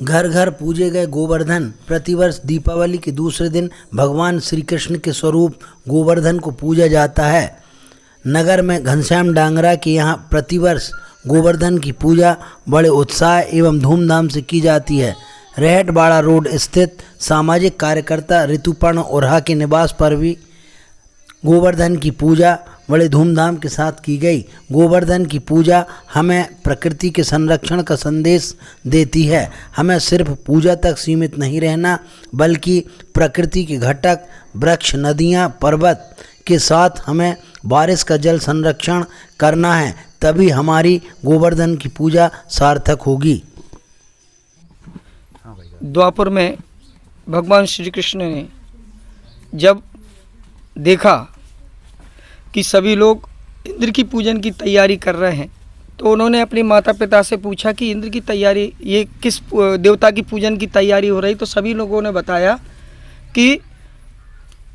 घर घर पूजे गए गोवर्धन। प्रतिवर्ष दीपावली के दूसरे दिन भगवान श्री कृष्ण के स्वरूप गोवर्धन को पूजा जाता है। नगर में घनश्याम डांगरा के यहाँ प्रतिवर्ष गोवर्धन की पूजा बड़े उत्साह एवं धूमधाम से की जाती है। रहटवाड़ा रोड स्थित सामाजिक कार्यकर्ता ऋतुपर्ण ओरहा के निवास पर भी गोवर्धन की पूजा बड़े धूमधाम के साथ की गई। गोवर्धन की पूजा हमें प्रकृति के संरक्षण का संदेश देती है। हमें सिर्फ पूजा तक सीमित नहीं रहना, बल्कि प्रकृति के घटक वृक्ष, नदियाँ, पर्वत के साथ हमें बारिश का जल संरक्षण करना है, तभी हमारी गोवर्धन की पूजा सार्थक होगी। द्वापर में भगवान श्री कृष्ण ने जब देखा कि सभी लोग इंद्र की पूजन की तैयारी कर रहे हैं, तो उन्होंने अपने माता पिता से पूछा कि इंद्र की तैयारी, ये किस देवता की पूजन की तैयारी हो रही। तो सभी लोगों ने बताया कि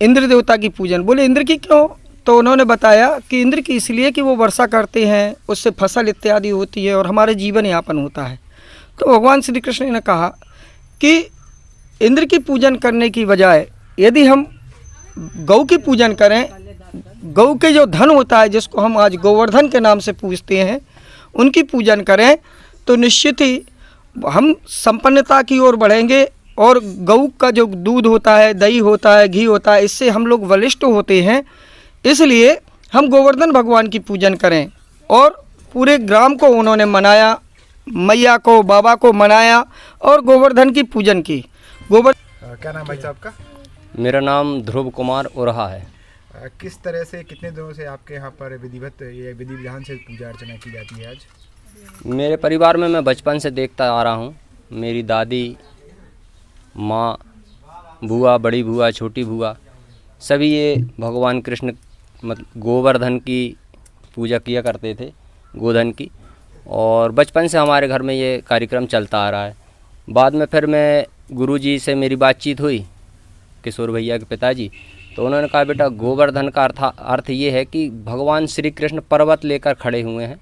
इंद्र देवता की पूजन। बोले इंद्र की क्यों? तो उन्होंने बताया कि इंद्र की इसलिए कि वो वर्षा करते हैं, उससे फसल इत्यादि होती है और हमारे जीवन यापन होता है। तो भगवान श्री कृष्ण ने कहा कि इंद्र की पूजन करने की बजाय यदि हम गौ की पूजन करें, गौ के जो धन होता है जिसको हम आज गोवर्धन के नाम से पूजते हैं, उनकी पूजन करें तो निश्चित ही हम संपन्नता की ओर बढ़ेंगे। और गौ का जो दूध होता है, दही होता है, घी होता है, इससे हम लोग बलिष्ठ होते हैं। इसलिए हम गोवर्धन भगवान की पूजन करें। और पूरे ग्राम को उन्होंने मनाया, मैया को, बाबा को मनाया और गोवर्धन की पूजन की। क्या नाम भाई साहब का? मेरा नाम ध्रुव कुमार ओरहा है। किस तरह से, कितने दिनों से आपके यहाँ पर विधि विधान से पूजा अर्चना की जाती है आज? मेरे परिवार में मैं बचपन से देखता आ रहा हूँ। मेरी दादी, माँ, बुआ, बड़ी बुआ, छोटी बुआ, सभी ये भगवान कृष्ण मतलब गोवर्धन की पूजा किया करते थे, गोधन की। और बचपन से हमारे घर में ये कार्यक्रम चलता आ रहा है। बाद में फिर मैं गुरुजी से मेरी बातचीत हुई, किशोर भैया के पिताजी, तो उन्होंने कहा बेटा गोवर्धन का अर्थ ये है कि भगवान श्री कृष्ण पर्वत लेकर खड़े हुए हैं,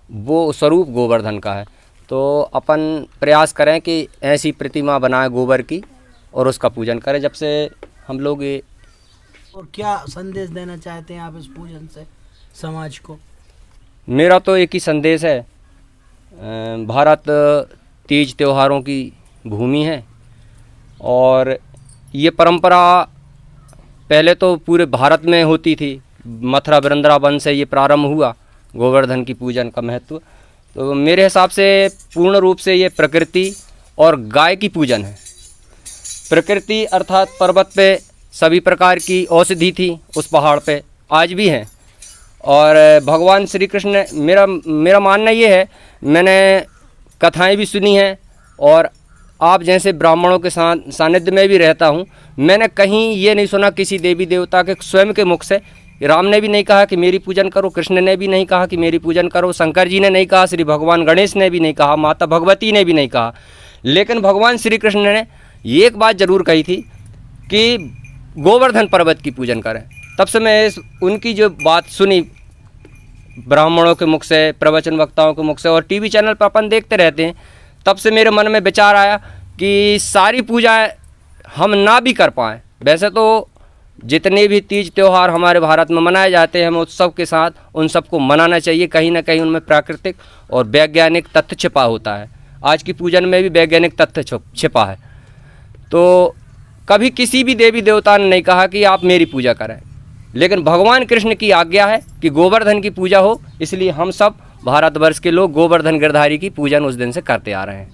वो स्वरूप गोवर्धन का है। तो अपन प्रयास करें कि ऐसी प्रतिमा बनाएं गोबर की और उसका पूजन करें। जब से हम लोग ये और क्या संदेश देना चाहते हैं आप इस पूजन से समाज को? मेरा तो एक ही संदेश है, भारत तीज त्योहारों की भूमि है और ये परंपरा पहले तो पूरे भारत में होती थी। मथुरा वृंदावन से ये प्रारंभ हुआ गोवर्धन की पूजन का महत्व। तो मेरे हिसाब से पूर्ण रूप से ये प्रकृति और गाय की पूजन है। प्रकृति अर्थात पर्वत पे सभी प्रकार की औषधि थी, उस पहाड़ पे आज भी हैं। और भगवान श्री कृष्ण ने, मेरा मानना ये है, मैंने कथाएं भी सुनी हैं और आप जैसे ब्राह्मणों के सानिध्य में भी रहता हूँ, मैंने कहीं ये नहीं सुना किसी देवी देवता के स्वयं के मुख से। राम ने भी नहीं कहा कि मेरी पूजन करो, कृष्ण ने भी नहीं कहा कि मेरी पूजन करो, शंकर जी ने नहीं कहा, श्री भगवान गणेश ने भी नहीं कहा, माता भगवती ने भी नहीं कहा। लेकिन भगवान श्री कृष्ण ने ये एक बात ज़रूर कही थी कि गोवर्धन पर्वत की पूजन करें। तब से मैं उनकी जो बात सुनी ब्राह्मणों के मुख से, प्रवचन वक्ताओं के मुख से, और टीवी चैनल पर अपन देखते रहते हैं, तब से मेरे मन में विचार आया कि सारी पूजाएं हम ना भी कर पाएँ। वैसे तो जितने भी तीज त्यौहार हमारे भारत में मनाए जाते हैं, हम उत्सव के साथ उन सबको मनाना चाहिए। कहीं ना कहीं उनमें प्राकृतिक और वैज्ञानिक तथ्य छिपा होता है। आज की पूजन में भी वैज्ञानिक तथ्य छिपा है। तो कभी किसी भी देवी देवता ने नहीं कहा कि आप मेरी पूजा करें, लेकिन भगवान कृष्ण की आज्ञा है कि गोवर्धन की पूजा हो। इसलिए हम सब भारतवर्ष के लोग गोवर्धन गिरधारी की पूजन उस दिन से करते आ रहे हैं।